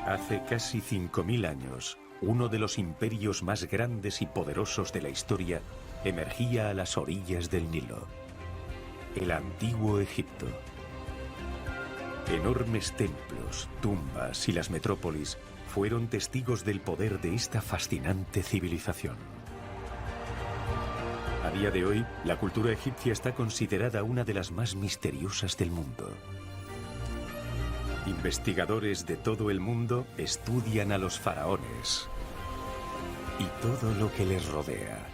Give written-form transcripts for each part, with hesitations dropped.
Hace casi 5000 años, uno de los imperios más grandes y poderosos de la historia emergía a las orillas del Nilo. El antiguo Egipto. Enormes templos, tumbas y las metrópolis fueron testigos del poder de esta fascinante civilización. A día de hoy, la cultura egipcia está considerada una de las más misteriosas del mundo. Investigadores de todo el mundo estudian a los faraones y todo lo que les rodea.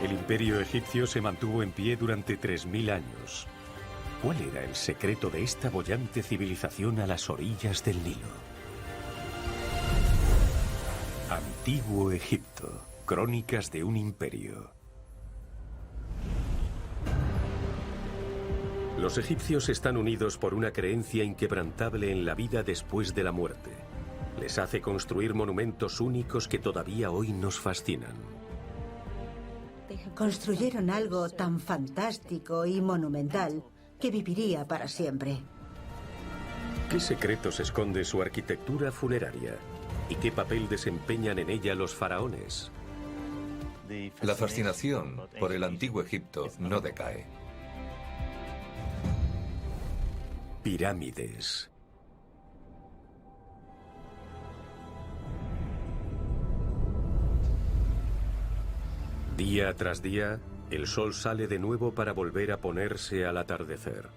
El imperio egipcio se mantuvo en pie durante 3000 años. ¿Cuál era el secreto de esta boyante civilización a las orillas del Nilo? Antiguo Egipto. Crónicas de un imperio. Los egipcios están unidos por una creencia inquebrantable en la vida después de la muerte. Les hace construir monumentos únicos que todavía hoy nos fascinan. Construyeron algo tan fantástico y monumental que viviría para siempre. ¿Qué secretos esconde su arquitectura funeraria? ¿Y qué papel desempeñan en ella los faraones? La fascinación por el antiguo Egipto no decae. Pirámides. Día tras día, el sol sale de nuevo para volver a ponerse al atardecer.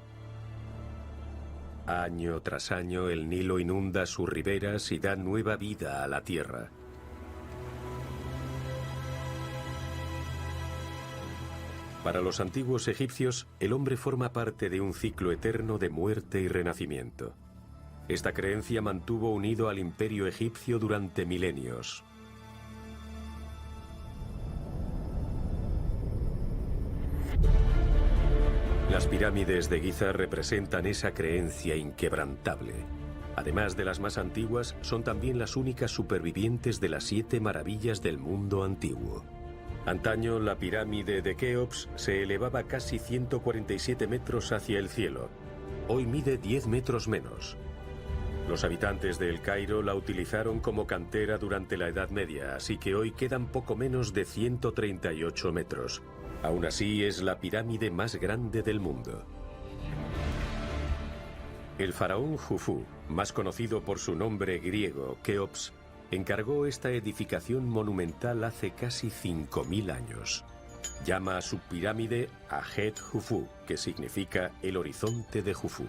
Año tras año, el Nilo inunda sus riberas y da nueva vida a la tierra. Para los antiguos egipcios, el hombre forma parte de un ciclo eterno de muerte y renacimiento. Esta creencia mantuvo unido al imperio egipcio durante milenios. Las pirámides de Giza representan esa creencia inquebrantable. Además de las más antiguas, son también las únicas supervivientes de las 7 maravillas del mundo antiguo. Antaño, la pirámide de Keops se elevaba casi 147 metros hacia el cielo. Hoy mide 10 metros menos. Los habitantes de El Cairo la utilizaron como cantera durante la Edad Media, así que hoy quedan poco menos de 138 metros. Aún así, es la pirámide más grande del mundo. El faraón Jufu, más conocido por su nombre griego, Keops, encargó esta edificación monumental hace casi 5000 años. Llama a su pirámide Ajet Jufu, que significa el horizonte de Jufu.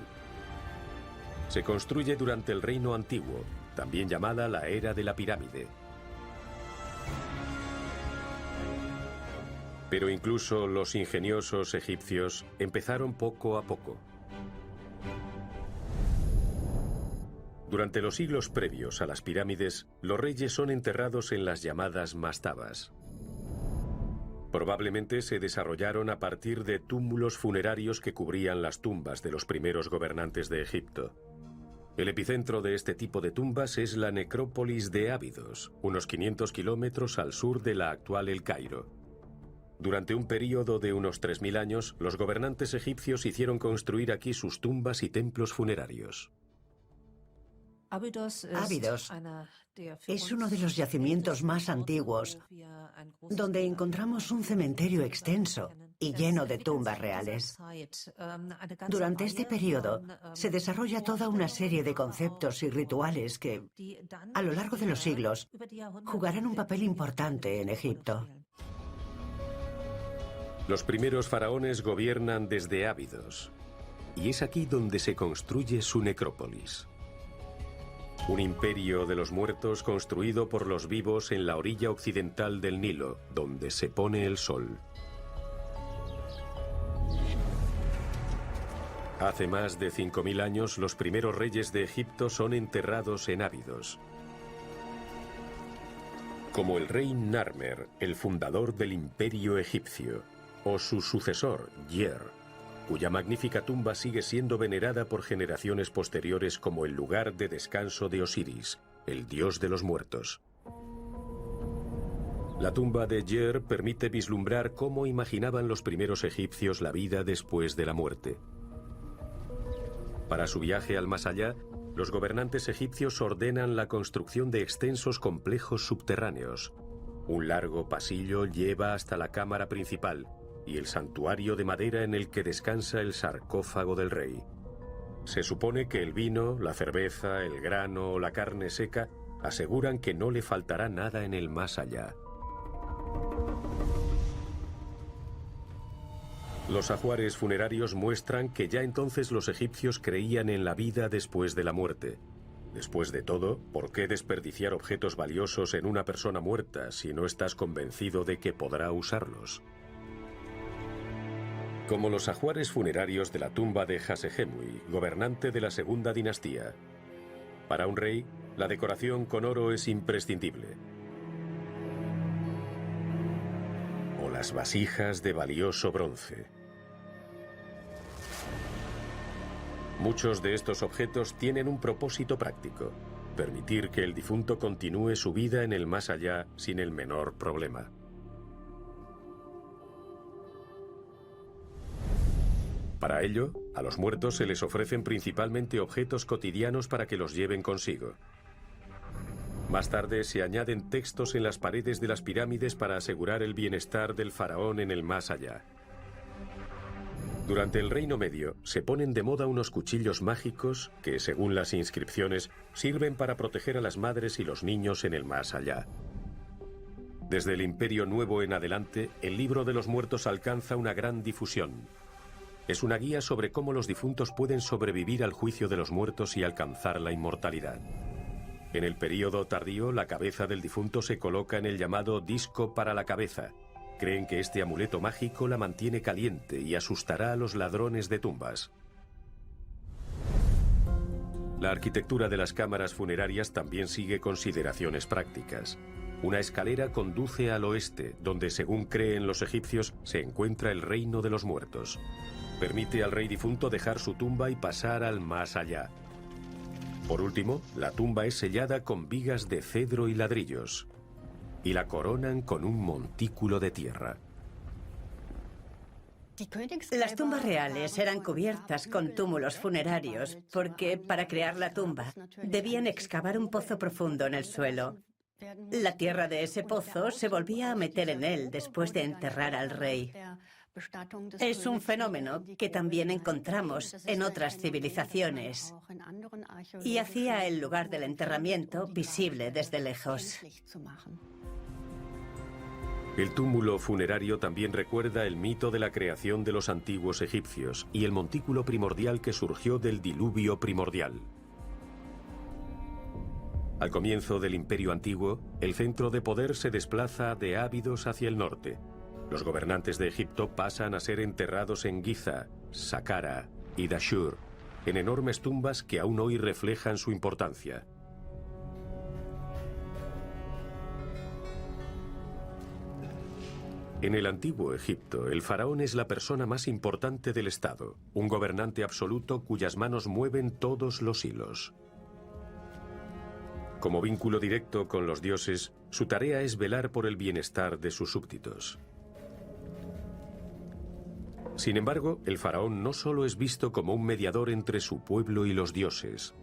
Se construye durante el Reino Antiguo, también llamada la Era de la Pirámide. Pero incluso los ingeniosos egipcios empezaron poco a poco. Durante los siglos previos a las pirámides, los reyes son enterrados en las llamadas mastabas. Probablemente se desarrollaron a partir de túmulos funerarios que cubrían las tumbas de los primeros gobernantes de Egipto. El epicentro de este tipo de tumbas es la necrópolis de Ábidos, unos 500 kilómetros al sur de la actual El Cairo. Durante un período de unos 3000 años, los gobernantes egipcios hicieron construir aquí sus tumbas y templos funerarios. Ábidos es uno de los yacimientos más antiguos, donde encontramos un cementerio extenso y lleno de tumbas reales. Durante este periodo se desarrolla toda una serie de conceptos y rituales que, a lo largo de los siglos, jugarán un papel importante en Egipto. Los primeros faraones gobiernan desde Ábidos, y es aquí donde se construye su necrópolis. Un imperio de los muertos construido por los vivos en la orilla occidental del Nilo, donde se pone el sol. Hace más de 5000 años, los primeros reyes de Egipto son enterrados en Ábidos. Como el rey Narmer, el fundador del imperio egipcio, o su sucesor, Yer, cuya magnífica tumba sigue siendo venerada por generaciones posteriores como el lugar de descanso de Osiris, el dios de los muertos. La tumba de Yer permite vislumbrar cómo imaginaban los primeros egipcios la vida después de la muerte. Para su viaje al más allá, los gobernantes egipcios ordenan la construcción de extensos complejos subterráneos. Un largo pasillo lleva hasta la cámara principal y el santuario de madera en el que descansa el sarcófago del rey. Se supone que el vino, la cerveza, el grano o la carne seca aseguran que no le faltará nada en el más allá. Los ajuares funerarios muestran que ya entonces los egipcios creían en la vida después de la muerte. Después de todo, ¿por qué desperdiciar objetos valiosos en una persona muerta si no estás convencido de que podrá usarlos? Como los ajuares funerarios de la tumba de Hasehemui, gobernante de la segunda dinastía. Para un rey, la decoración con oro es imprescindible. O las vasijas de valioso bronce. Muchos de estos objetos tienen un propósito práctico: permitir que el difunto continúe su vida en el más allá sin el menor problema. Para ello, a los muertos se les ofrecen principalmente objetos cotidianos para que los lleven consigo. Más tarde se añaden textos en las paredes de las pirámides para asegurar el bienestar del faraón en el más allá. Durante el Reino Medio se ponen de moda unos cuchillos mágicos que, según las inscripciones, sirven para proteger a las madres y los niños en el más allá. Desde el Imperio Nuevo en adelante, el libro de los muertos alcanza una gran difusión. Es una guía sobre cómo los difuntos pueden sobrevivir al juicio de los muertos y alcanzar la inmortalidad. En el período tardío, la cabeza del difunto se coloca en el llamado disco para la cabeza. Creen que este amuleto mágico la mantiene caliente y asustará a los ladrones de tumbas. La arquitectura de las cámaras funerarias también sigue consideraciones prácticas. Una escalera conduce al oeste, donde, según creen los egipcios, se encuentra el reino de los muertos. Permite al rey difunto dejar su tumba y pasar al más allá. Por último, la tumba es sellada con vigas de cedro y ladrillos, y la coronan con un montículo de tierra. Las tumbas reales eran cubiertas con túmulos funerarios porque, para crear la tumba, debían excavar un pozo profundo en el suelo. La tierra de ese pozo se volvía a meter en él después de enterrar al rey. Es un fenómeno que también encontramos en otras civilizaciones y hacía el lugar del enterramiento visible desde lejos. El túmulo funerario también recuerda el mito de la creación de los antiguos egipcios y el montículo primordial que surgió del diluvio primordial. Al comienzo del Imperio Antiguo, el centro de poder se desplaza de Ábidos hacia el norte. Los gobernantes de Egipto pasan a ser enterrados en Giza, Saqqara y Dashur, en enormes tumbas que aún hoy reflejan su importancia. En el antiguo Egipto, el faraón es la persona más importante del Estado, un gobernante absoluto cuyas manos mueven todos los hilos. Como vínculo directo con los dioses, su tarea es velar por el bienestar de sus súbditos. Sin embargo, el faraón no solo es visto como un mediador entre su pueblo y los dioses,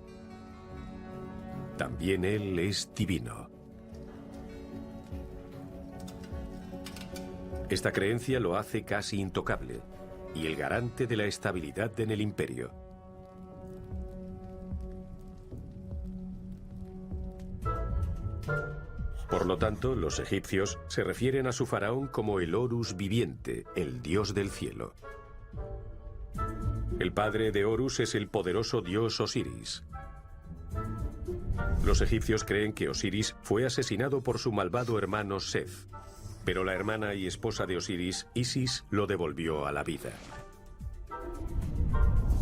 también él es divino. Esta creencia lo hace casi intocable y el garante de la estabilidad en el imperio. Por lo tanto, los egipcios se refieren a su faraón como el Horus viviente, el dios del cielo. El padre de Horus es el poderoso dios Osiris. Los egipcios creen que Osiris fue asesinado por su malvado hermano Seth, pero la hermana y esposa de Osiris, Isis, lo devolvió a la vida.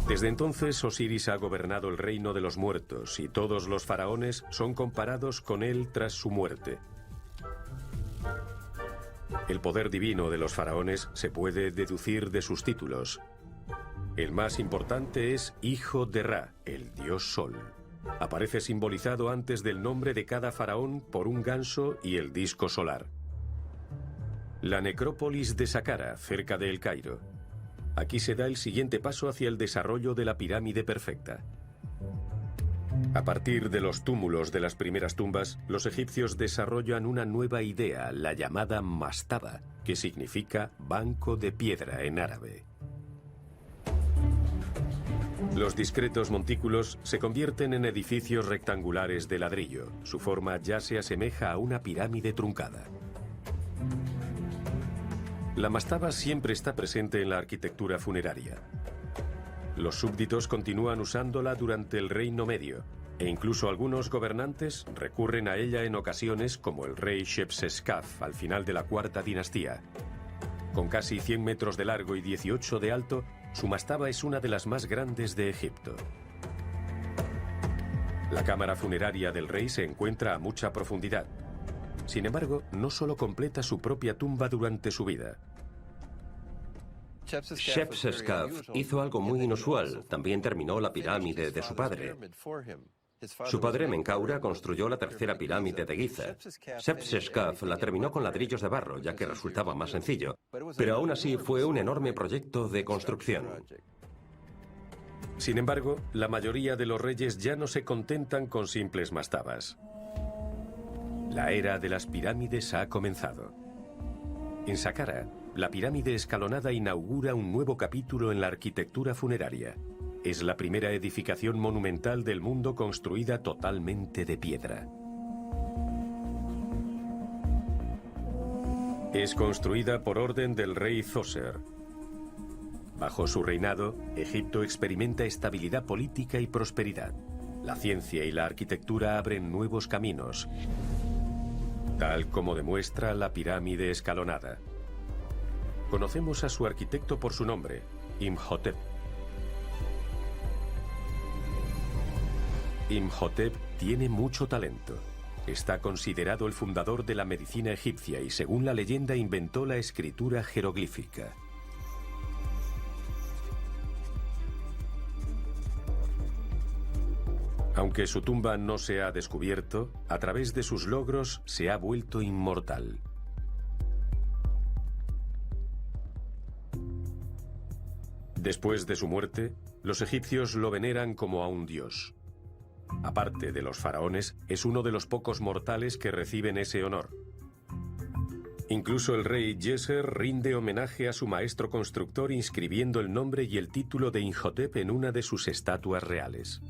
Desde entonces, Osiris ha gobernado el reino de los muertos y todos los faraones son comparados con él tras su muerte. El poder divino de los faraones se puede deducir de sus títulos. El más importante es Hijo de Ra, el dios Sol. Aparece simbolizado antes del nombre de cada faraón por un ganso y el disco solar. La necrópolis de Saqqara, cerca de El Cairo. Aquí se da el siguiente paso hacia el desarrollo de la pirámide perfecta. A partir de los túmulos de las primeras tumbas, los egipcios desarrollan una nueva idea, la llamada mastaba, que significa banco de piedra en árabe. Los discretos montículos se convierten en edificios rectangulares de ladrillo. Su forma ya se asemeja a una pirámide truncada. La mastaba siempre está presente en la arquitectura funeraria. Los súbditos continúan usándola durante el Reino Medio, e incluso algunos gobernantes recurren a ella en ocasiones, como el rey Shepseskaf al final de la Cuarta Dinastía. Con casi 100 metros de largo y 18 de alto, su mastaba es una de las más grandes de Egipto. La cámara funeraria del rey se encuentra a mucha profundidad. Sin embargo, no solo completa su propia tumba durante su vida. Shepseskaf hizo algo muy inusual. También terminó la pirámide de su padre. Su padre, Menkaura, construyó la tercera pirámide de Giza. Shepseskaf la terminó con ladrillos de barro, ya que resultaba más sencillo. Pero aún así fue un enorme proyecto de construcción. Sin embargo, la mayoría de los reyes ya no se contentan con simples mastabas. La era de las pirámides ha comenzado. En Saqqara, la pirámide escalonada inaugura un nuevo capítulo en la arquitectura funeraria. Es la primera edificación monumental del mundo construida totalmente de piedra. Es construida por orden del rey Zoser. Bajo su reinado, Egipto experimenta estabilidad política y prosperidad. La ciencia y la arquitectura abren nuevos caminos, tal como demuestra la pirámide escalonada. Conocemos a su arquitecto por su nombre, Imhotep. Imhotep tiene mucho talento. Está considerado el fundador de la medicina egipcia y, según la leyenda, inventó la escritura jeroglífica. Aunque su tumba no se ha descubierto, a través de sus logros se ha vuelto inmortal. Después de su muerte, los egipcios lo veneran como a un dios. Aparte de los faraones, es uno de los pocos mortales que reciben ese honor. Incluso el rey Djeser rinde homenaje a su maestro constructor inscribiendo el nombre y el título de Imhotep en una de sus estatuas reales.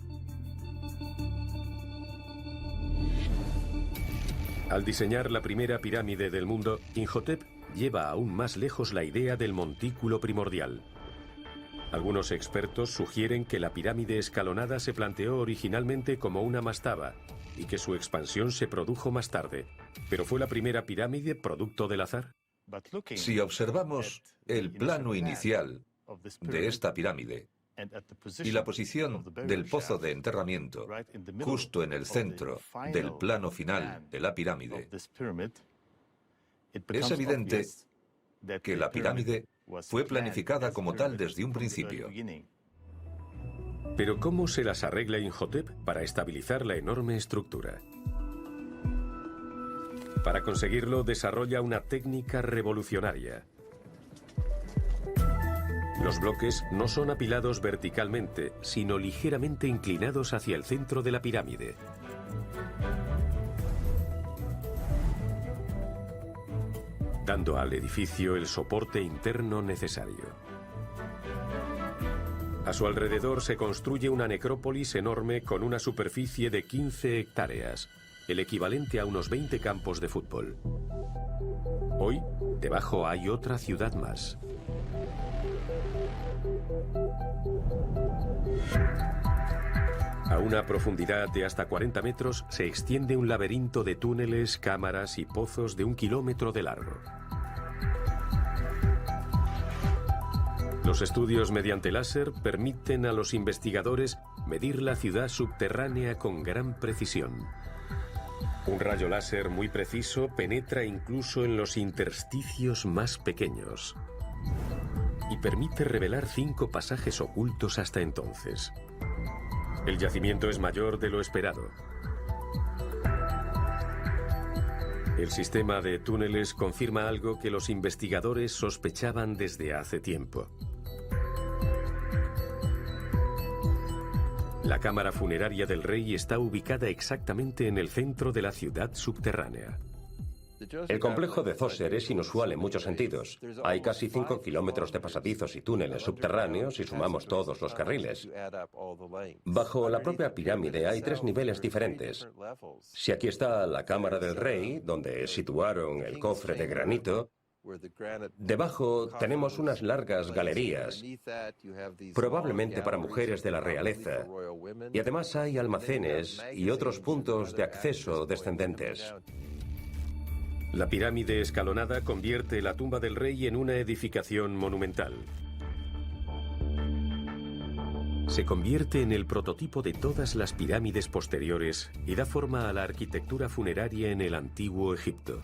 Al diseñar la primera pirámide del mundo, Imhotep lleva aún más lejos la idea del montículo primordial. Algunos expertos sugieren que la pirámide escalonada se planteó originalmente como una mastaba y que su expansión se produjo más tarde. ¿Pero fue la primera pirámide producto del azar? Si observamos el plano inicial de esta pirámide y la posición del pozo de enterramiento justo en el centro del plano final de la pirámide, es evidente que la pirámide fue planificada como tal desde un principio. Pero ¿cómo se las arregla Imhotep para estabilizar la enorme estructura? Para conseguirlo, desarrolla una técnica revolucionaria. Los bloques no son apilados verticalmente, sino ligeramente inclinados hacia el centro de la pirámide. Dando al edificio el soporte interno necesario. A su alrededor se construye una necrópolis enorme con una superficie de 15 hectáreas, el equivalente a unos 20 campos de fútbol. Hoy, debajo hay otra ciudad más. A una profundidad de hasta 40 metros se extiende un laberinto de túneles, cámaras y pozos de 1 kilómetro de largo. Los estudios mediante láser permiten a los investigadores medir la ciudad subterránea con gran precisión. Un rayo láser muy preciso penetra incluso en los intersticios más pequeños y permite revelar 5 pasajes ocultos hasta entonces. El yacimiento es mayor de lo esperado. El sistema de túneles confirma algo que los investigadores sospechaban desde hace tiempo. La cámara funeraria del rey está ubicada exactamente en el centro de la ciudad subterránea. El complejo de Zoser es inusual en muchos sentidos. Hay casi 5 kilómetros de pasadizos y túneles subterráneos si sumamos todos los carriles. Bajo la propia pirámide hay 3 niveles diferentes. Si aquí está la cámara del rey, donde situaron el cofre de granito, debajo tenemos unas largas galerías, probablemente para mujeres de la realeza, y además hay almacenes y otros puntos de acceso descendentes. La pirámide escalonada convierte la tumba del rey en una edificación monumental. Se convierte en el prototipo de todas las pirámides posteriores y da forma a la arquitectura funeraria en el antiguo Egipto.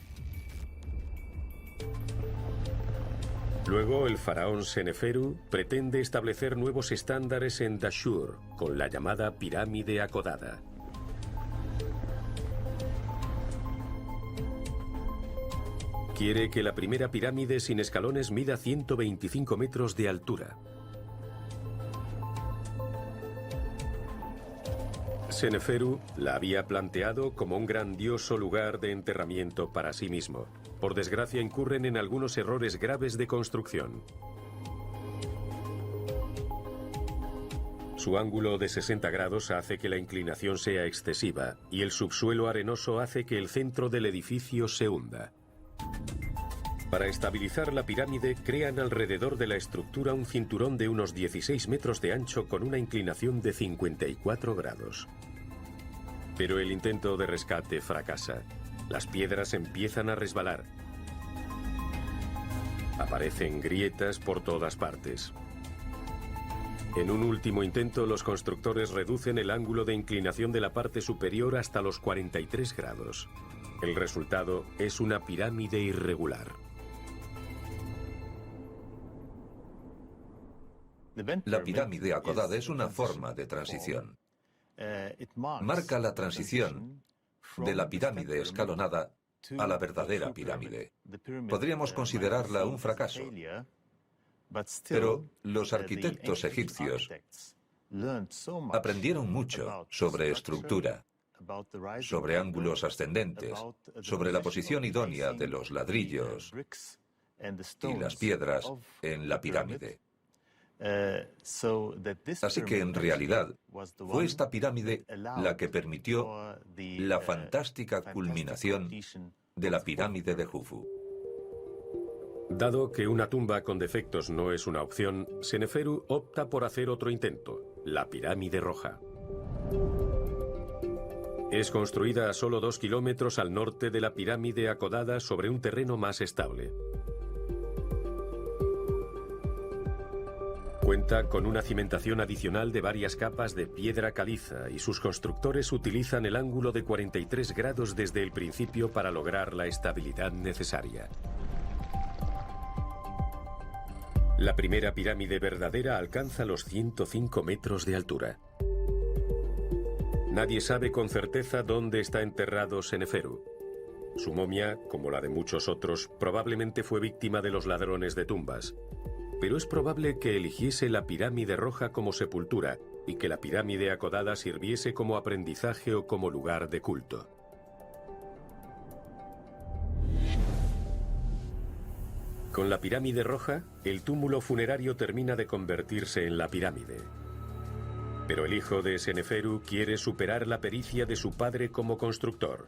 Luego, el faraón Seneferu pretende establecer nuevos estándares en Dashur, con la llamada pirámide acodada. Quiere que la primera pirámide sin escalones mida 125 metros de altura. Seneferu la había planteado como un grandioso lugar de enterramiento para sí mismo. Por desgracia, incurren en algunos errores graves de construcción. Su ángulo de 60 grados hace que la inclinación sea excesiva y el subsuelo arenoso hace que el centro del edificio se hunda. Para estabilizar la pirámide, crean alrededor de la estructura un cinturón de unos 16 metros de ancho con una inclinación de 54 grados. Pero el intento de rescate fracasa. Las piedras empiezan a resbalar. Aparecen grietas por todas partes. En un último intento, los constructores reducen el ángulo de inclinación de la parte superior hasta los 43 grados. El resultado es una pirámide irregular. La pirámide acodada es una forma de transición. Marca la transición de la pirámide escalonada a la verdadera pirámide. Podríamos considerarla un fracaso, pero los arquitectos egipcios aprendieron mucho sobre estructura, sobre ángulos ascendentes, sobre la posición idónea de los ladrillos y las piedras en la pirámide. Así que en realidad fue esta pirámide la que permitió la fantástica culminación de la pirámide de Jufu. Dado que una tumba con defectos no es una opción, Seneferu opta por hacer otro intento, la pirámide roja. Es construida a solo 2 kilómetros al norte de la pirámide acodada sobre un terreno más estable. Cuenta con una cimentación adicional de varias capas de piedra caliza y sus constructores utilizan el ángulo de 43 grados desde el principio para lograr la estabilidad necesaria. La primera pirámide verdadera alcanza los 105 metros de altura. Nadie sabe con certeza dónde está enterrado Seneferu. Su momia, como la de muchos otros, probablemente fue víctima de los ladrones de tumbas. Pero es probable que eligiese la pirámide roja como sepultura y que la pirámide acodada sirviese como aprendizaje o como lugar de culto. Con la pirámide roja, el túmulo funerario termina de convertirse en la pirámide. Pero el hijo de Seneferu quiere superar la pericia de su padre como constructor.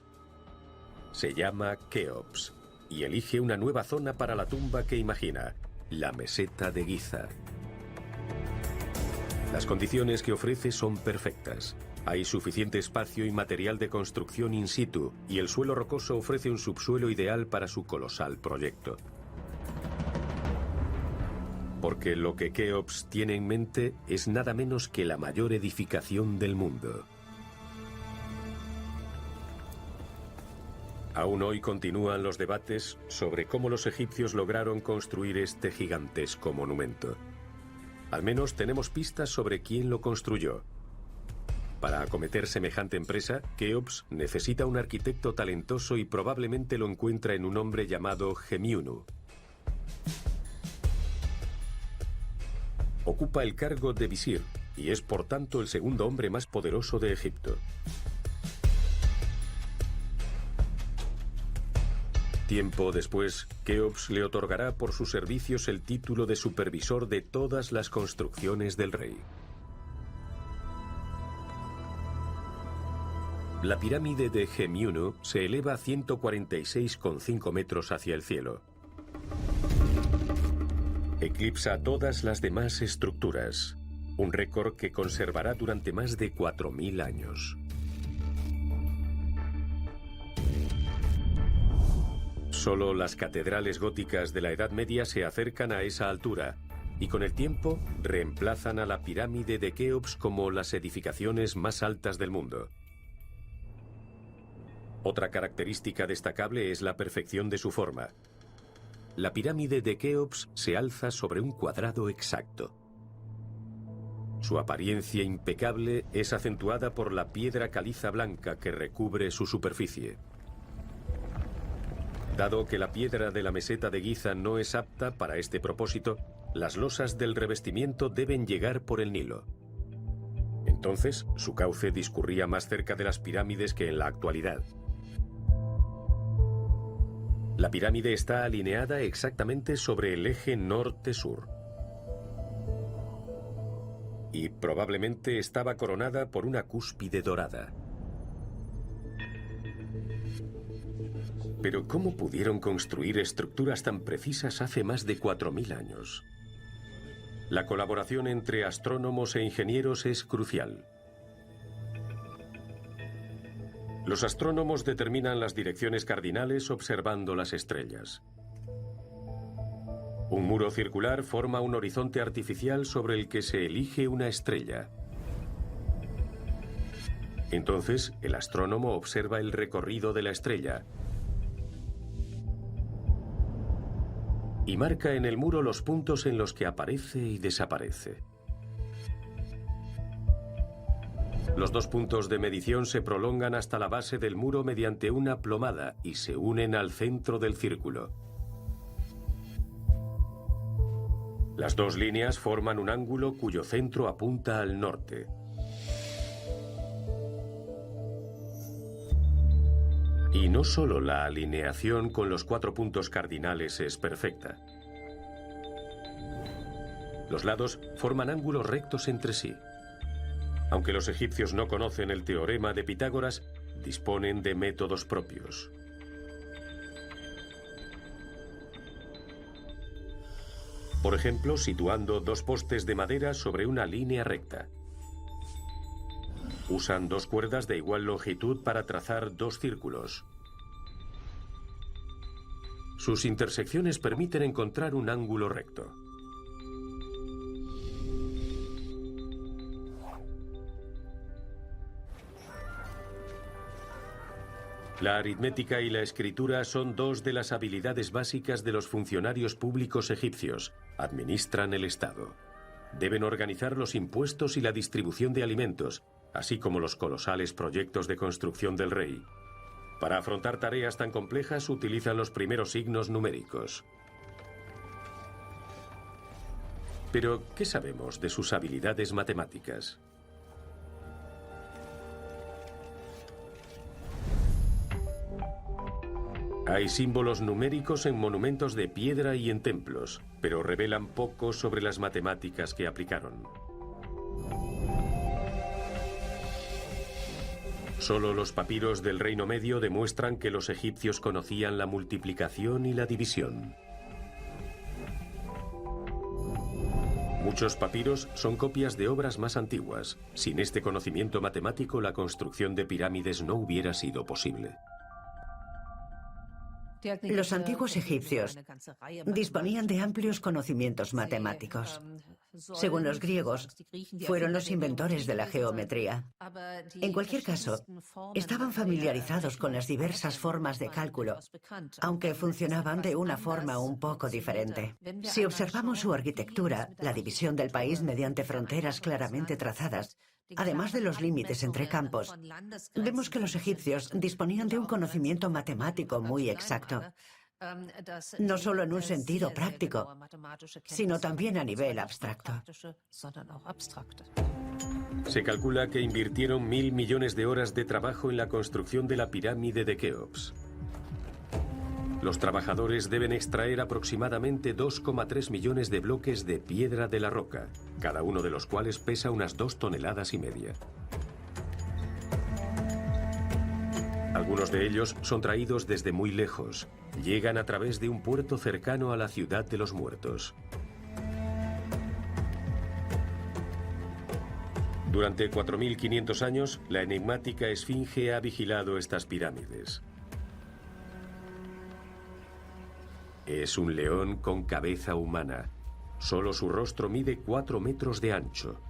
Se llama Keops y elige una nueva zona para la tumba que imagina, la meseta de Giza. Las condiciones que ofrece son perfectas. Hay suficiente espacio y material de construcción in situ, y el suelo rocoso ofrece un subsuelo ideal para su colosal proyecto. Porque lo que Keops tiene en mente es nada menos que la mayor edificación del mundo. Aún hoy continúan los debates sobre cómo los egipcios lograron construir este gigantesco monumento. Al menos tenemos pistas sobre quién lo construyó. Para acometer semejante empresa, Keops necesita un arquitecto talentoso y probablemente lo encuentra en un hombre llamado Gemiunu. Ocupa el cargo de visir y es por tanto el segundo hombre más poderoso de Egipto. Tiempo después, Keops le otorgará por sus servicios el título de supervisor de todas las construcciones del rey. La pirámide de Gemiunu se eleva a 146,5 metros hacia el cielo. Eclipsa todas las demás estructuras, un récord que conservará durante más de 4.000 años. Solo las catedrales góticas de la Edad Media se acercan a esa altura y con el tiempo reemplazan a la pirámide de Keops como las edificaciones más altas del mundo. Otra característica destacable es la perfección de su forma. La pirámide de Keops se alza sobre un cuadrado exacto. Su apariencia impecable es acentuada por la piedra caliza blanca que recubre su superficie. Dado que la piedra de la meseta de Giza no es apta para este propósito, las losas del revestimiento deben llegar por el Nilo. Entonces, su cauce discurría más cerca de las pirámides que en la actualidad. La pirámide está alineada exactamente sobre el eje norte-sur. Y probablemente estaba coronada por una cúspide dorada. Pero ¿cómo pudieron construir estructuras tan precisas hace más de 4.000 años? La colaboración entre astrónomos e ingenieros es crucial. Los astrónomos determinan las direcciones cardinales observando las estrellas. Un muro circular forma un horizonte artificial sobre el que se elige una estrella. Entonces, el astrónomo observa el recorrido de la estrella y marca en el muro los puntos en los que aparece y desaparece. Los dos puntos de medición se prolongan hasta la base del muro mediante una plomada y se unen al centro del círculo. Las dos líneas forman un ángulo cuyo centro apunta al norte. Y no solo la alineación con los 4 puntos cardinales es perfecta. Los lados forman ángulos rectos entre sí. Aunque los egipcios no conocen el teorema de Pitágoras, disponen de métodos propios. Por ejemplo, situando 2 postes de madera sobre una línea recta. Usan 2 cuerdas de igual longitud para trazar 2 círculos. Sus intersecciones permiten encontrar un ángulo recto. La aritmética y la escritura son 2 de las habilidades básicas de los funcionarios públicos egipcios. Administran el Estado. Deben organizar los impuestos y la distribución de alimentos, así como los colosales proyectos de construcción del rey. Para afrontar tareas tan complejas utilizan los primeros signos numéricos. Pero, ¿qué sabemos de sus habilidades matemáticas? Hay símbolos numéricos en monumentos de piedra y en templos, pero revelan poco sobre las matemáticas que aplicaron. Solo los papiros del Reino Medio demuestran que los egipcios conocían la multiplicación y la división. Muchos papiros son copias de obras más antiguas. Sin este conocimiento matemático, la construcción de pirámides no hubiera sido posible. Los antiguos egipcios disponían de amplios conocimientos matemáticos. Según los griegos, fueron los inventores de la geometría. En cualquier caso, estaban familiarizados con las diversas formas de cálculo, aunque funcionaban de una forma un poco diferente. Si observamos su arquitectura, la división del país mediante fronteras claramente trazadas, además de los límites entre campos, vemos que los egipcios disponían de un conocimiento matemático muy exacto, no solo en un sentido práctico, sino también a nivel abstracto. Se calcula que invirtieron 1.000 millones de horas de trabajo en la construcción de la pirámide de Keops. Los trabajadores deben extraer aproximadamente 2,3 millones de bloques de piedra de la roca, cada uno de los cuales pesa unas 2,5 toneladas. Algunos de ellos son traídos desde muy lejos. Llegan a través de un puerto cercano a la ciudad de los muertos. Durante 4.500 años, la enigmática Esfinge ha vigilado estas pirámides. Es un león con cabeza humana. Solo su rostro mide 4 metros de ancho.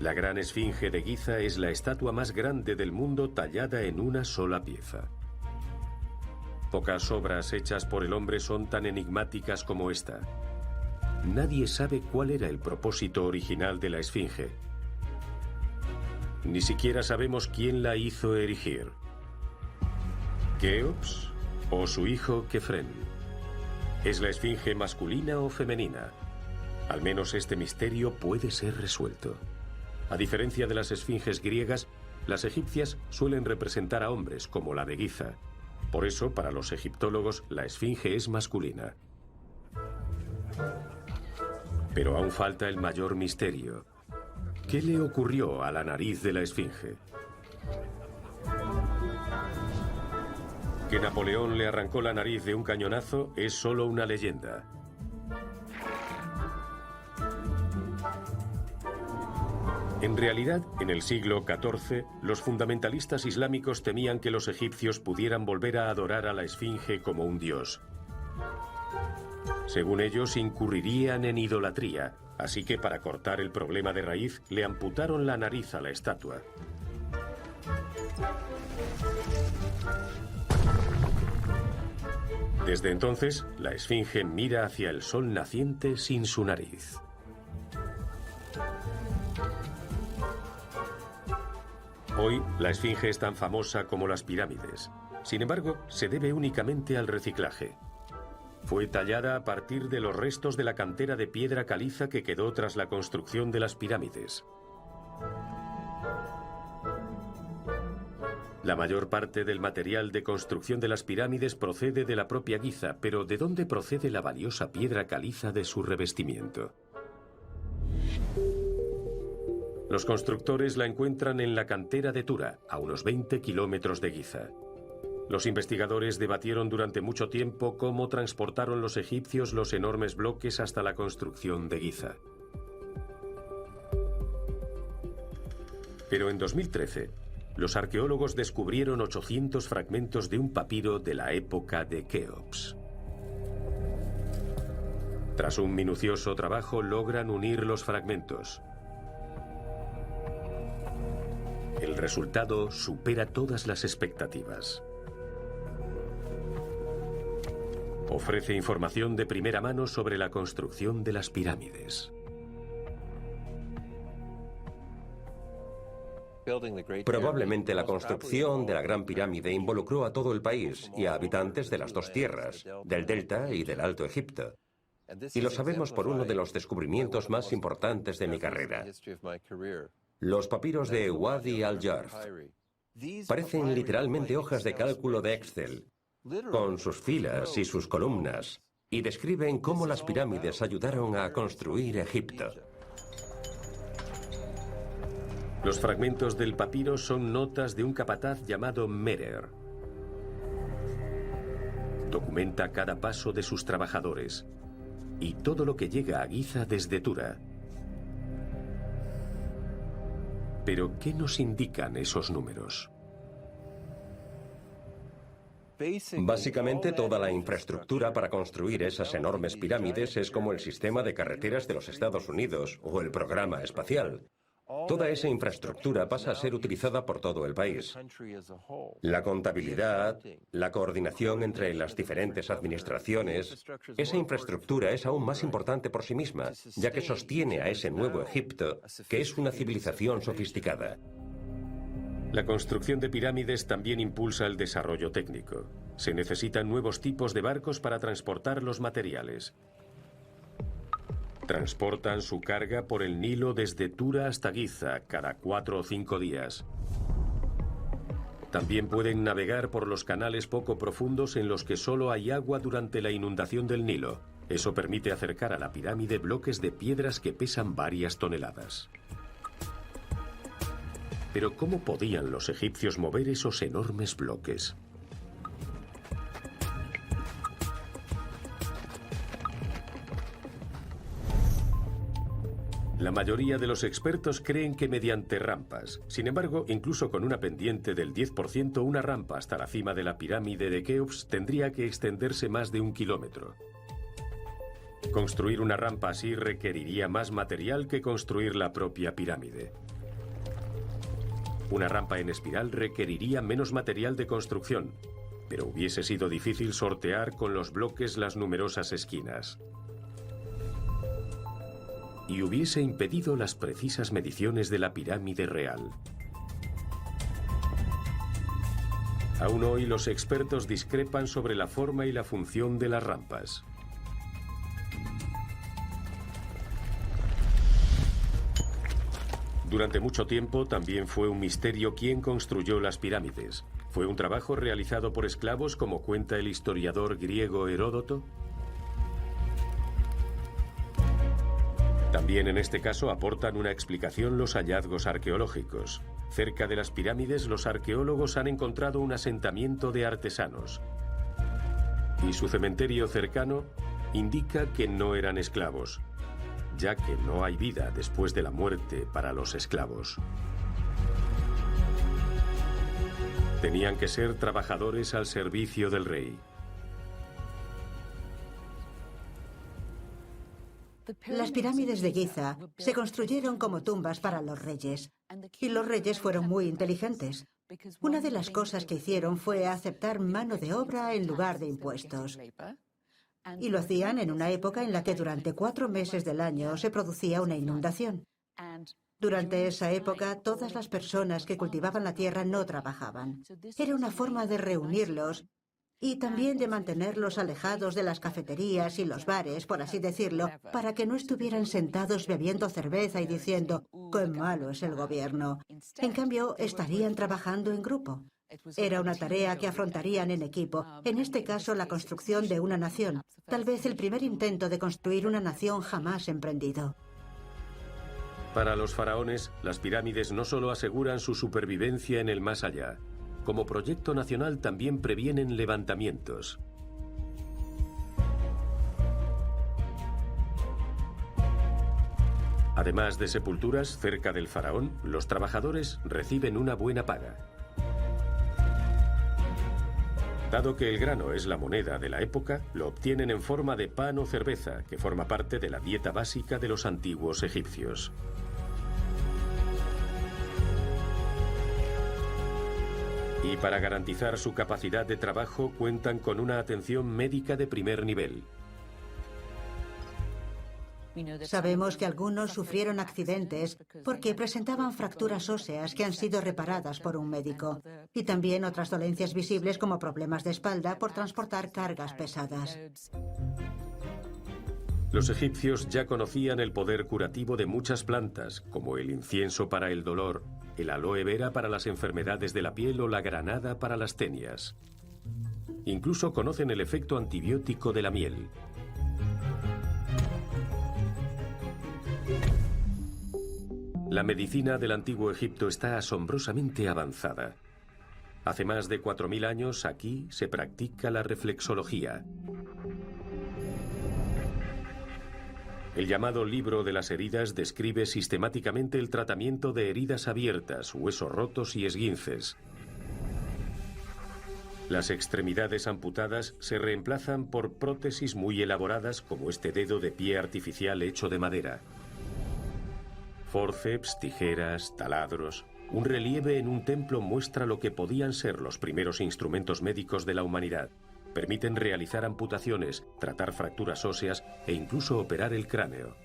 La gran Esfinge de Giza es la estatua más grande del mundo tallada en una sola pieza. Pocas obras hechas por el hombre son tan enigmáticas como esta. Nadie sabe cuál era el propósito original de la Esfinge. Ni siquiera sabemos quién la hizo erigir. ¿Keops o su hijo Kefren? ¿Es la Esfinge masculina o femenina? Al menos este misterio puede ser resuelto. A diferencia de las esfinges griegas, las egipcias suelen representar a hombres, como la de Giza. Por eso, para los egiptólogos, la esfinge es masculina. Pero aún falta el mayor misterio. ¿Qué le ocurrió a la nariz de la esfinge? Que Napoleón le arrancó la nariz de un cañonazo es solo una leyenda. En realidad, en el siglo XIV, los fundamentalistas islámicos temían que los egipcios pudieran volver a adorar a la esfinge como un dios. Según ellos, incurrirían en idolatría, así que para cortar el problema de raíz, le amputaron la nariz a la estatua. Desde entonces, la esfinge mira hacia el sol naciente sin su nariz. Hoy, la esfinge es tan famosa como las pirámides. Sin embargo, se debe únicamente al reciclaje. Fue tallada a partir de los restos de la cantera de piedra caliza que quedó tras la construcción de las pirámides. La mayor parte del material de construcción de las pirámides procede de la propia Giza, pero ¿de dónde procede la valiosa piedra caliza de su revestimiento? Los constructores la encuentran en la cantera de Tura, a unos 20 kilómetros de Giza. Los investigadores debatieron durante mucho tiempo cómo transportaron los egipcios los enormes bloques hasta la construcción de Giza. Pero en 2013, los arqueólogos descubrieron 800 fragmentos de un papiro de la época de Keops. Tras un minucioso trabajo, logran unir los fragmentos. El resultado supera todas las expectativas. Ofrece información de primera mano sobre la construcción de las pirámides. Probablemente la construcción de la Gran Pirámide involucró a todo el país y a habitantes de las dos tierras, del Delta y del Alto Egipto. Y lo sabemos por uno de los descubrimientos más importantes de mi carrera. Los papiros de Wadi al-Jarf. Parecen literalmente hojas de cálculo de Excel, con sus filas y sus columnas, y describen cómo las pirámides ayudaron a construir Egipto. Los fragmentos del papiro son notas de un capataz llamado Merer. Documenta cada paso de sus trabajadores y todo lo que llega a Giza desde Tura. Pero, ¿qué nos indican esos números? Básicamente, toda la infraestructura para construir esas enormes pirámides es como el sistema de carreteras de los Estados Unidos o el programa espacial. Toda esa infraestructura pasa a ser utilizada por todo el país. La contabilidad, la coordinación entre las diferentes administraciones, esa infraestructura es aún más importante por sí misma, ya que sostiene a ese nuevo Egipto, que es una civilización sofisticada. La construcción de pirámides también impulsa el desarrollo técnico. Se necesitan nuevos tipos de barcos para transportar los materiales. Transportan su carga por el Nilo desde Tura hasta Giza cada 4 o 5 días. También pueden navegar por los canales poco profundos en los que solo hay agua durante la inundación del Nilo. Eso permite acercar a la pirámide bloques de piedras que pesan varias toneladas. Pero ¿cómo podían los egipcios mover esos enormes bloques? La mayoría de los expertos creen que mediante rampas. Sin embargo, incluso con una pendiente del 10%, una rampa hasta la cima de la pirámide de Keops tendría que extenderse más de 1 kilómetro. Construir una rampa así requeriría más material que construir la propia pirámide. Una rampa en espiral requeriría menos material de construcción, pero hubiese sido difícil sortear con los bloques las numerosas esquinas. Y hubiese impedido las precisas mediciones de la pirámide real. Aún hoy los expertos discrepan sobre la forma y la función de las rampas. Durante mucho tiempo también fue un misterio quién construyó las pirámides. ¿Fue un trabajo realizado por esclavos, como cuenta el historiador griego Heródoto? También en este caso aportan una explicación los hallazgos arqueológicos. Cerca de las pirámides, los arqueólogos han encontrado un asentamiento de artesanos. Y su cementerio cercano indica que no eran esclavos, ya que no hay vida después de la muerte para los esclavos. Tenían que ser trabajadores al servicio del rey. Las pirámides de Giza se construyeron como tumbas para los reyes, y los reyes fueron muy inteligentes. Una de las cosas que hicieron fue aceptar mano de obra en lugar de impuestos. Y lo hacían en una época en la que durante 4 meses del año se producía una inundación. Durante esa época, todas las personas que cultivaban la tierra no trabajaban. Era una forma de reunirlos y también de mantenerlos alejados de las cafeterías y los bares, por así decirlo, para que no estuvieran sentados bebiendo cerveza y diciendo «¡qué malo es el gobierno!». En cambio, estarían trabajando en grupo. Era una tarea que afrontarían en equipo, en este caso la construcción de una nación, tal vez el primer intento de construir una nación jamás emprendido. Para los faraones, las pirámides no solo aseguran su supervivencia en el más allá. Como proyecto nacional también previenen levantamientos. Además de sepulturas cerca del faraón, los trabajadores reciben una buena paga. Dado que el grano es la moneda de la época, lo obtienen en forma de pan o cerveza, que forma parte de la dieta básica de los antiguos egipcios. Y para garantizar su capacidad de trabajo cuentan con una atención médica de primer nivel. Sabemos que algunos sufrieron accidentes porque presentaban fracturas óseas que han sido reparadas por un médico, y también otras dolencias visibles como problemas de espalda por transportar cargas pesadas. Los egipcios ya conocían el poder curativo de muchas plantas, como el incienso para el dolor, el aloe vera para las enfermedades de la piel o la granada para las tenias. Incluso conocen el efecto antibiótico de la miel. La medicina del antiguo Egipto está asombrosamente avanzada. Hace más de 4000 años aquí se practica la reflexología. El llamado libro de las heridas describe sistemáticamente el tratamiento de heridas abiertas, huesos rotos y esguinces. Las extremidades amputadas se reemplazan por prótesis muy elaboradas como este dedo de pie artificial hecho de madera. Forceps, tijeras, taladros. Un relieve en un templo muestra lo que podían ser los primeros instrumentos médicos de la humanidad. Permiten realizar amputaciones, tratar fracturas óseas e incluso operar el cráneo.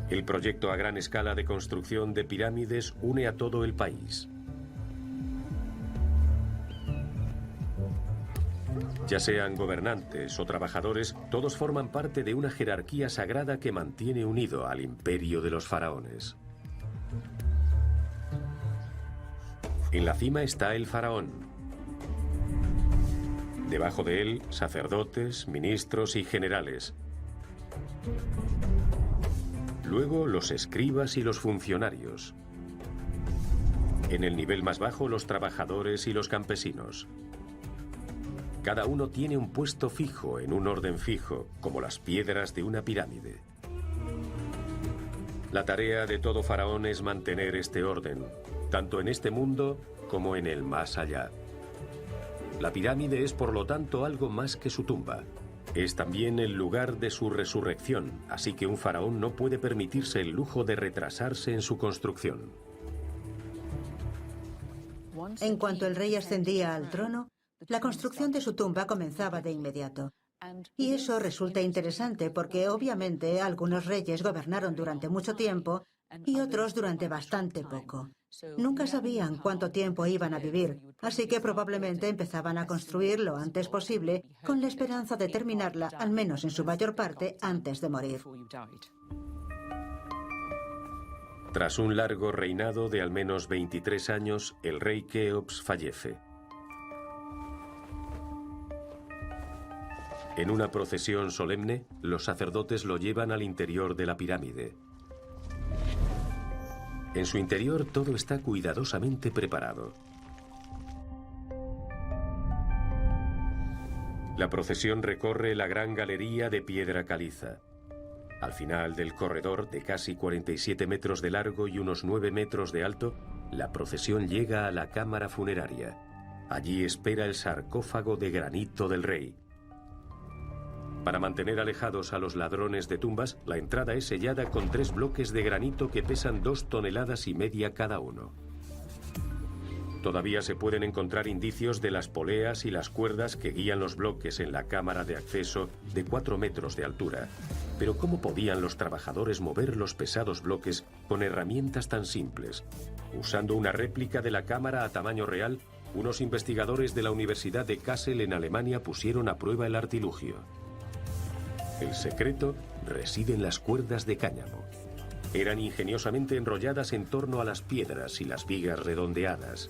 El proyecto a gran escala de construcción de pirámides une a todo el país. Ya sean gobernantes o trabajadores, todos forman parte de una jerarquía sagrada que mantiene unido al imperio de los faraones. En la cima está el faraón. Debajo de él, sacerdotes, ministros y generales. Luego, los escribas y los funcionarios. En el nivel más bajo, los trabajadores y los campesinos. Cada uno tiene un puesto fijo en un orden fijo, como las piedras de una pirámide. La tarea de todo faraón es mantener este orden, tanto en este mundo como en el más allá. La pirámide es, por lo tanto, algo más que su tumba. Es también el lugar de su resurrección, así que un faraón no puede permitirse el lujo de retrasarse en su construcción. En cuanto el rey ascendía al trono, la construcción de su tumba comenzaba de inmediato. Y eso resulta interesante porque, obviamente, algunos reyes gobernaron durante mucho tiempo y otros durante bastante poco. Nunca sabían cuánto tiempo iban a vivir, así que probablemente empezaban a construir lo antes posible con la esperanza de terminarla, al menos en su mayor parte, antes de morir. Tras un largo reinado de al menos 23 años, el rey Keops fallece. En una procesión solemne, los sacerdotes lo llevan al interior de la pirámide. En su interior todo está cuidadosamente preparado. La procesión recorre la gran galería de piedra caliza. Al final del corredor, de casi 47 metros de largo y unos 9 metros de alto, la procesión llega a la cámara funeraria. Allí espera el sarcófago de granito del rey. Para mantener alejados a los ladrones de tumbas, la entrada es sellada con 3 bloques de granito que pesan 2,5 toneladas cada uno. Todavía se pueden encontrar indicios de las poleas y las cuerdas que guían los bloques en la cámara de acceso de 4 metros de altura. Pero ¿cómo podían los trabajadores mover los pesados bloques con herramientas tan simples? Usando una réplica de la cámara a tamaño real, unos investigadores de la Universidad de Kassel en Alemania pusieron a prueba el artilugio. El secreto reside en las cuerdas de cáñamo. Eran ingeniosamente enrolladas en torno a las piedras y las vigas redondeadas.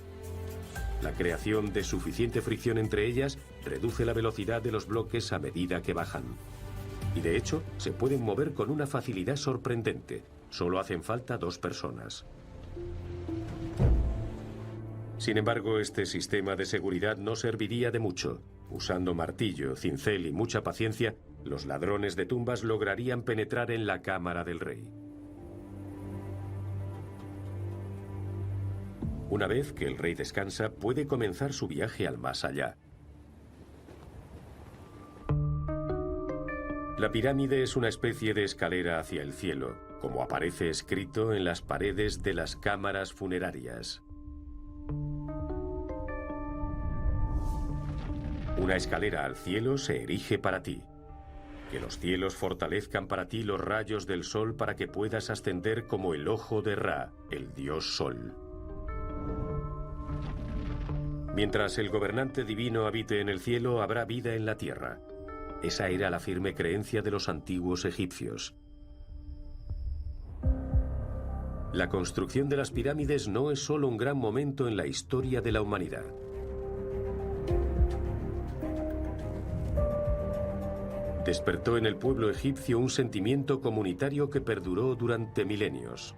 La creación de suficiente fricción entre ellas reduce la velocidad de los bloques a medida que bajan. Y de hecho, se pueden mover con una facilidad sorprendente. Solo hacen falta 2 personas. Sin embargo, este sistema de seguridad no serviría de mucho. Usando martillo, cincel y mucha paciencia, los ladrones de tumbas lograrían penetrar en la cámara del rey. Una vez que el rey descansa, puede comenzar su viaje al más allá. La pirámide es una especie de escalera hacia el cielo, como aparece escrito en las paredes de las cámaras funerarias. Una escalera al cielo se erige para ti. Que los cielos fortalezcan para ti los rayos del sol para que puedas ascender como el ojo de Ra, el dios sol. Mientras el gobernante divino habite en el cielo, habrá vida en la tierra. Esa era la firme creencia de los antiguos egipcios. La construcción de las pirámides no es solo un gran momento en la historia de la humanidad. Despertó en el pueblo egipcio un sentimiento comunitario que perduró durante milenios.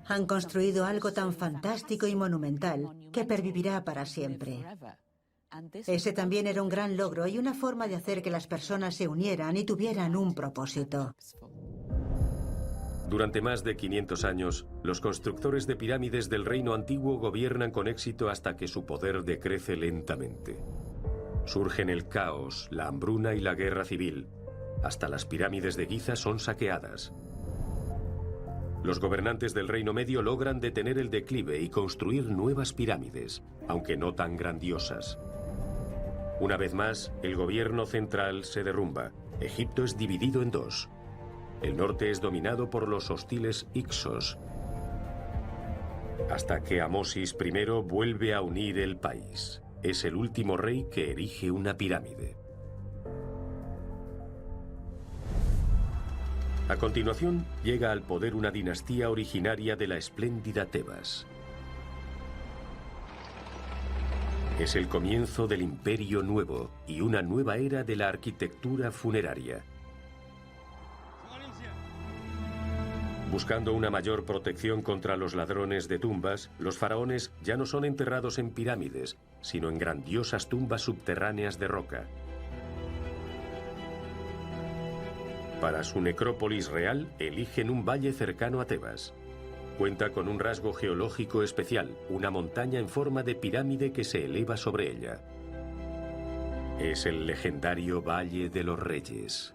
Han construido algo tan fantástico y monumental que pervivirá para siempre. Ese también era un gran logro y una forma de hacer que las personas se unieran y tuvieran un propósito. Durante más de 500 años, los constructores de pirámides del reino antiguo gobiernan con éxito hasta que su poder decrece lentamente. Surgen el caos, la hambruna y la guerra civil. Hasta las pirámides de Giza son saqueadas. Los gobernantes del Reino Medio logran detener el declive y construir nuevas pirámides, aunque no tan grandiosas. Una vez más, el gobierno central se derrumba. Egipto es dividido en 2. El norte es dominado por los hostiles Hicsos. hasta que Amosis I vuelve a unir el país. Es el último rey que erige una pirámide. A continuación, llega al poder una dinastía originaria de la espléndida Tebas. Es el comienzo del Imperio Nuevo y una nueva era de la arquitectura funeraria. Buscando una mayor protección contra los ladrones de tumbas, los faraones ya no son enterrados en pirámides, sino en grandiosas tumbas subterráneas de roca. Para su necrópolis real, eligen un valle cercano a Tebas. Cuenta con un rasgo geológico especial, una montaña en forma de pirámide que se eleva sobre ella. Es el legendario Valle de los Reyes.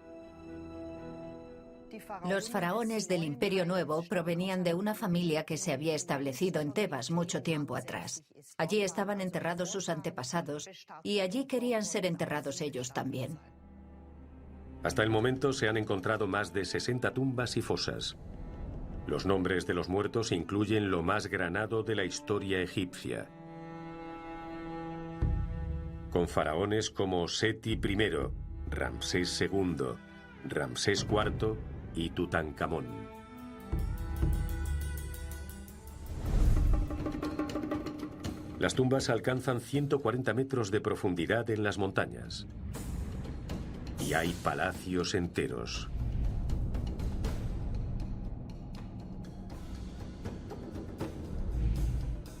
Los faraones del Imperio Nuevo provenían de una familia que se había establecido en Tebas mucho tiempo atrás. Allí estaban enterrados sus antepasados y allí querían ser enterrados ellos también. Hasta el momento se han encontrado más de 60 tumbas y fosas. Los nombres de los muertos incluyen lo más granado de la historia egipcia, con faraones como Seti I, Ramsés II, Ramsés IV y Tutankamón. Las tumbas alcanzan 140 metros de profundidad en las montañas. Y hay palacios enteros.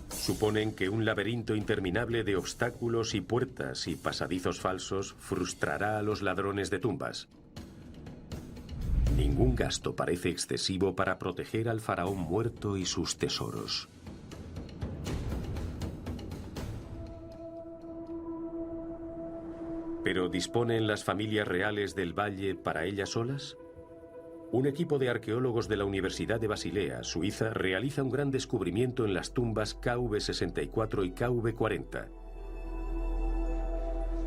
Suponen que un laberinto interminable de obstáculos y puertas y pasadizos falsos frustrará a los ladrones de tumbas. Ningún gasto parece excesivo para proteger al faraón muerto y sus tesoros. ¿Pero disponen las familias reales del valle para ellas solas? Un equipo de arqueólogos de la Universidad de Basilea, Suiza, realiza un gran descubrimiento en las tumbas KV64 y KV40.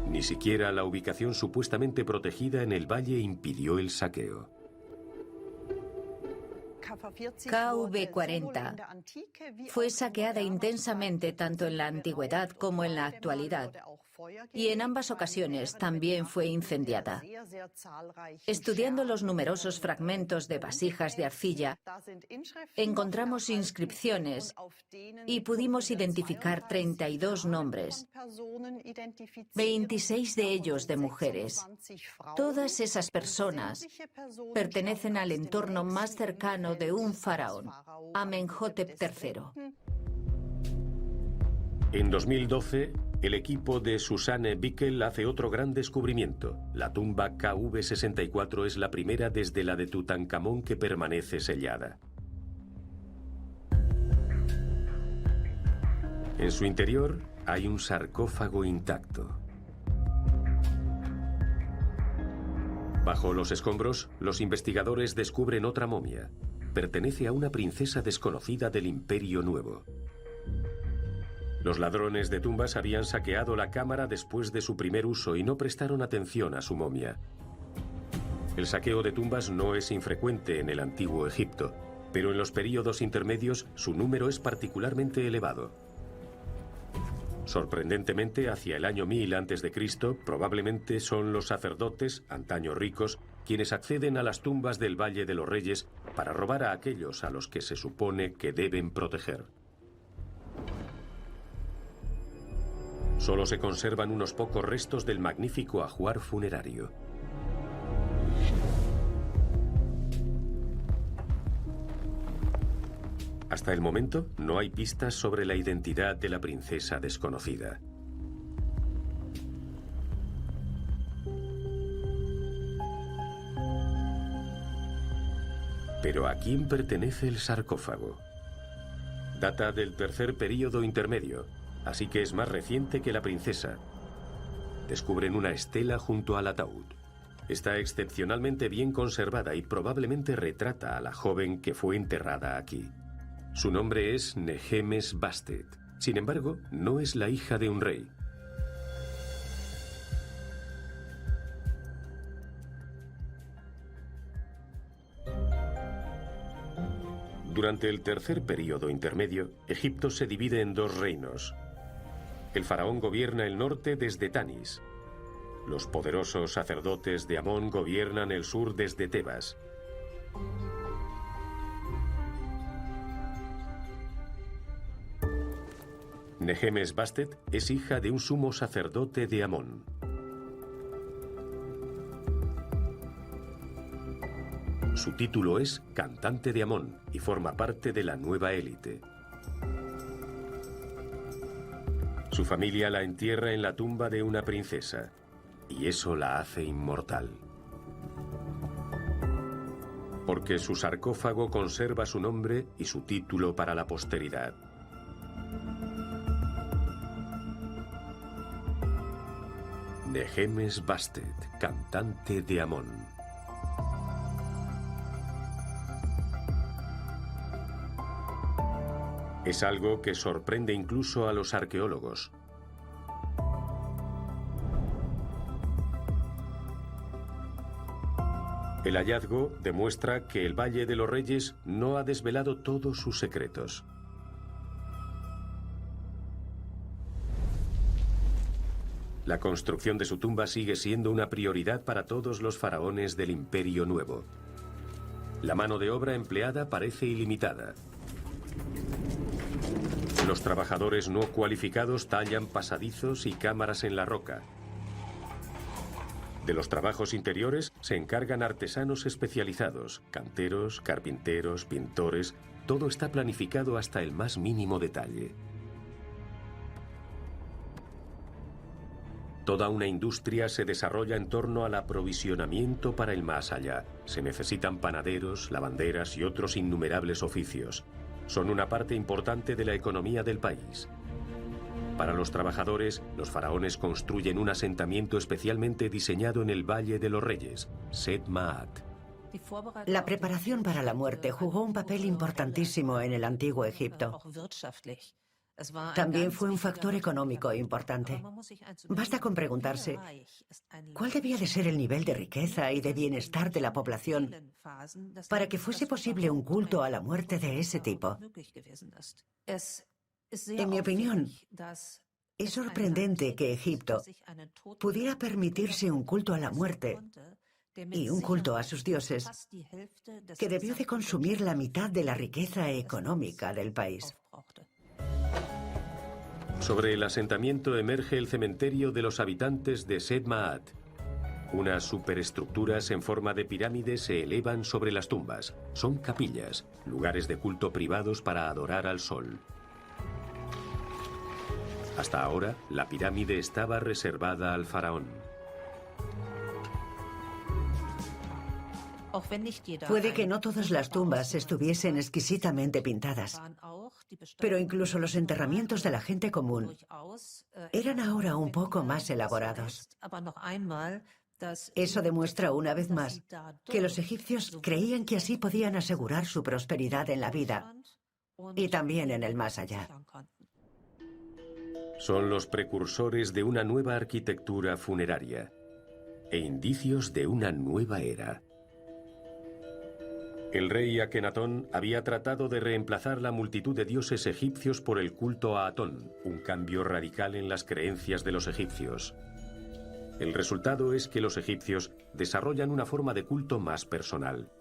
Ni siquiera la ubicación supuestamente protegida en el valle impidió el saqueo. KV40 fue saqueada intensamente tanto en la antigüedad como en la actualidad, y en ambas ocasiones también fue incendiada. Estudiando los numerosos fragmentos de vasijas de arcilla, encontramos inscripciones y pudimos identificar 32 nombres, 26 de ellos de mujeres. Todas esas personas pertenecen al entorno más cercano de un faraón, Amenhotep III. En 2012, el equipo de Susanne Bickel hace otro gran descubrimiento. La tumba KV64 es la primera desde la de Tutankamón que permanece sellada. En su interior hay un sarcófago intacto. Bajo los escombros, los investigadores descubren otra momia. Pertenece a una princesa desconocida del Imperio Nuevo. Los ladrones de tumbas habían saqueado la cámara después de su primer uso y no prestaron atención a su momia. El saqueo de tumbas no es infrecuente en el antiguo Egipto, pero en los períodos intermedios su número es particularmente elevado. Sorprendentemente, hacia el año 1000 a.C., probablemente son los sacerdotes, antaño ricos, quienes acceden a las tumbas del Valle de los Reyes para robar a aquellos a los que se supone que deben proteger. Solo se conservan unos pocos restos del magnífico ajuar funerario. Hasta el momento, no hay pistas sobre la identidad de la princesa desconocida. Pero ¿a quién pertenece el sarcófago? Data del tercer período intermedio, así que es más reciente que la princesa. Descubren una estela junto al ataúd. Está excepcionalmente bien conservada y probablemente retrata a la joven que fue enterrada aquí. Su nombre es Nehemes Bastet. Sin embargo, no es la hija de un rey. Durante el tercer período intermedio, Egipto se divide en dos reinos. El faraón gobierna el norte desde Tanis. Los poderosos sacerdotes de Amón gobiernan el sur desde Tebas. Nehemes Bastet es hija de un sumo sacerdote de Amón. Su título es Cantante de Amón y forma parte de la nueva élite. Su familia la entierra en la tumba de una princesa, y eso la hace inmortal. Porque su sarcófago conserva su nombre y su título para la posteridad. Nehemes Bastet, cantante de Amón. Es algo que sorprende incluso a los arqueólogos. El hallazgo demuestra que el Valle de los Reyes no ha desvelado todos sus secretos. La construcción de su tumba sigue siendo una prioridad para todos los faraones del Imperio Nuevo. La mano de obra empleada parece ilimitada. Los trabajadores no cualificados tallan pasadizos y cámaras en la roca. De los trabajos interiores se encargan artesanos especializados, canteros, carpinteros, pintores. Todo está planificado hasta el más mínimo detalle. Toda una industria se desarrolla en torno al aprovisionamiento para el más allá. Se necesitan panaderos, lavanderas y otros innumerables oficios. Son una parte importante de la economía del país. Para los trabajadores, los faraones construyen un asentamiento especialmente diseñado en el Valle de los Reyes, Sed Ma'at. La preparación para la muerte jugó un papel importantísimo en el antiguo Egipto. También fue un factor económico importante. Basta con preguntarse, ¿cuál debía de ser el nivel de riqueza y de bienestar de la población para que fuese posible un culto a la muerte de ese tipo? En mi opinión, es sorprendente que Egipto pudiera permitirse un culto a la muerte y un culto a sus dioses que debió de consumir la mitad de la riqueza económica del país. Sobre el asentamiento emerge el cementerio de los habitantes de Sed Ma'at. Unas superestructuras en forma de pirámide se elevan sobre las tumbas. Son capillas, lugares de culto privados para adorar al sol. Hasta ahora, la pirámide estaba reservada al faraón. Puede que no todas las tumbas estuviesen exquisitamente pintadas, pero incluso los enterramientos de la gente común eran ahora un poco más elaborados. Eso demuestra una vez más que los egipcios creían que así podían asegurar su prosperidad en la vida y también en el más allá. Son los precursores de una nueva arquitectura funeraria e indicios de una nueva era. El rey Akenatón había tratado de reemplazar la multitud de dioses egipcios por el culto a Atón, un cambio radical en las creencias de los egipcios. El resultado es que los egipcios desarrollan una forma de culto más personal.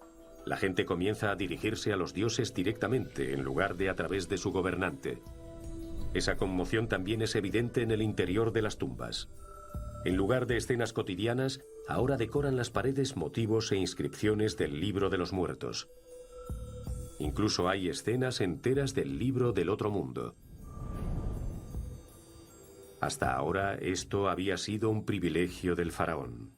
La gente comienza a dirigirse a los dioses directamente en lugar de a través de su gobernante. Esa conmoción también es evidente en el interior de las tumbas. En lugar de escenas cotidianas, ahora decoran las paredes motivos e inscripciones del Libro de los Muertos. Incluso hay escenas enteras del Libro del Otro Mundo. Hasta ahora esto había sido un privilegio del faraón.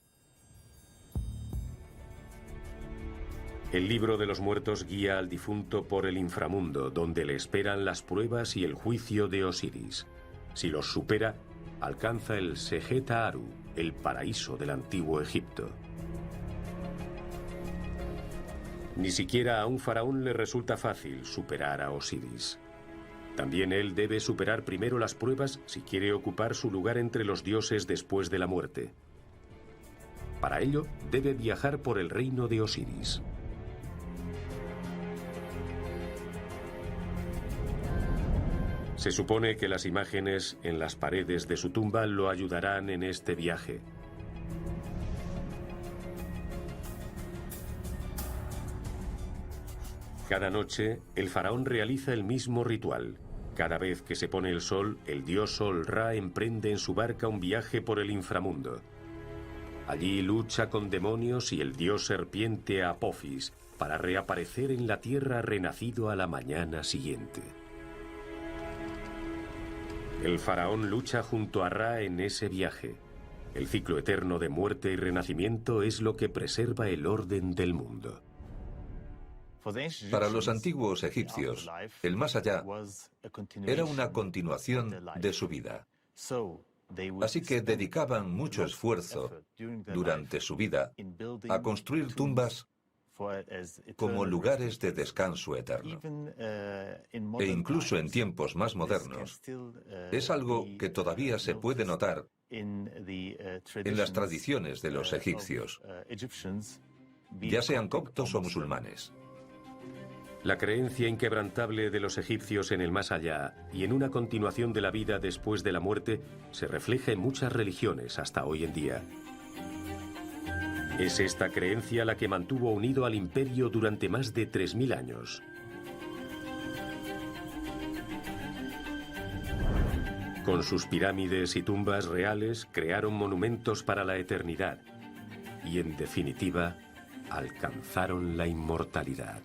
El Libro de los Muertos guía al difunto por el inframundo, donde le esperan las pruebas y el juicio de Osiris. Si los supera, alcanza el Sejet Aaru, el paraíso del antiguo Egipto. Ni siquiera a un faraón le resulta fácil superar a Osiris. También él debe superar primero las pruebas si quiere ocupar su lugar entre los dioses después de la muerte. Para ello, debe viajar por el reino de Osiris. Se supone que las imágenes en las paredes de su tumba lo ayudarán en este viaje. Cada noche, el faraón realiza el mismo ritual. Cada vez que se pone el sol, el dios Sol Ra emprende en su barca un viaje por el inframundo. Allí lucha con demonios y el dios serpiente Apophis para reaparecer en la tierra renacido a la mañana siguiente. El faraón lucha junto a Ra en ese viaje. El ciclo eterno de muerte y renacimiento es lo que preserva el orden del mundo. Para los antiguos egipcios, el más allá era una continuación de su vida. Así que dedicaban mucho esfuerzo durante su vida a construir tumbas como lugares de descanso eterno. E incluso en tiempos más modernos, es algo que todavía se puede notar en las tradiciones de los egipcios, ya sean coptos o musulmanes. La creencia inquebrantable de los egipcios en el más allá y en una continuación de la vida después de la muerte se refleja en muchas religiones hasta hoy en día. Es esta creencia la que mantuvo unido al imperio durante más de 3000 años. Con sus pirámides y tumbas reales crearon monumentos para la eternidad y, en definitiva, alcanzaron la inmortalidad.